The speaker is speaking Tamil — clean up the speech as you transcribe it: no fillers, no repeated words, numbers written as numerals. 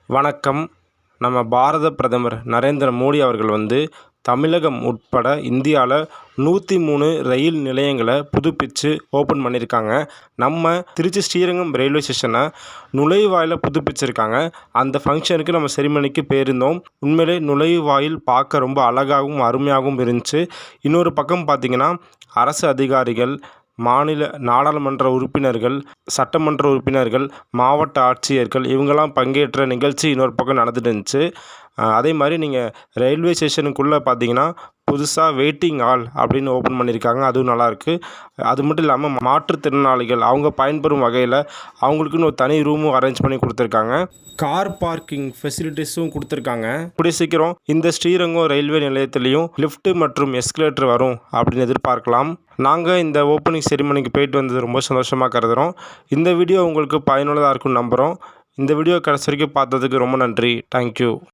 வணக்கம். நம்ம பாரத பிரதமர் நரேந்திர மோடி அவர்கள் தமிழகம் உட்பட இந்தியாவில் 103 ரயில் நிலையங்களை புதுப்பித்து ஓப்பன் பண்ணியிருக்காங்க. நம்ம திருச்சி ஸ்ரீரங்கம் ரயில்வே ஸ்டேஷனை நுழைவாயிலை புதுப்பிச்சிருக்காங்க. அந்த ஃபங்க்ஷனுக்கு நம்ம செரிமனிக்கு போயிருந்தோம். உண்மையிலே நுழைவாயில் பார்க்க ரொம்ப அழகாகவும் அருமையாகவும் இருந்துச்சு. இன்னொரு பக்கம் பார்த்திங்கன்னா அரசு அதிகாரிகள், மாநில நாடாளுமன்ற உறுப்பினர்கள், சட்டமன்ற உறுப்பினர்கள், மாவட்ட ஆட்சியர்கள் இவங்கெல்லாம் பங்கேற்ற நிகழ்ச்சி இன்னொரு பக்கம் நடந்துட்டு இருந்துச்சு. அதே மாதிரி நீங்கள் ரயில்வே ஸ்டேஷனுக்குள்ளே பார்த்தீங்கன்னா புதுசாக வெயிட்டிங் ஹால் அப்படின்னு ஓப்பன் பண்ணியிருக்காங்க. அதுவும் நல்லாயிருக்கு. அது மட்டும் இல்லாமல் மாற்றுத்திறனாளிகள் அவங்க பயன்பெறும் வகையில் அவங்களுக்குன்னு ஒரு தனி ரூமும் அரேஞ்ச் பண்ணி கொடுத்துருக்காங்க. கார் பார்க்கிங் ஃபெசிலிட்டிஸும் கொடுத்துருக்காங்க. கூடிய சீக்கிரம் இந்த ஸ்ரீரங்கம் ரயில்வே நிலையத்திலையும் லிஃப்ட் மற்றும் எஸ்கலேட்டர் வரும் அப்படின்னு எதிர்பார்க்கலாம். நாங்கள் இந்த ஓப்பனிங் செரிமனிக்கு போயிட்டு வந்தது ரொம்ப சந்தோஷமாக கருதுகிறோம். இந்த வீடியோ உங்களுக்கு பயனுள்ளதாக இருக்கும்னு நம்புகிறோம். இந்த வீடியோ கடைசி வரைக்கும் பார்த்ததுக்கு ரொம்ப நன்றி. தேங்க்யூ.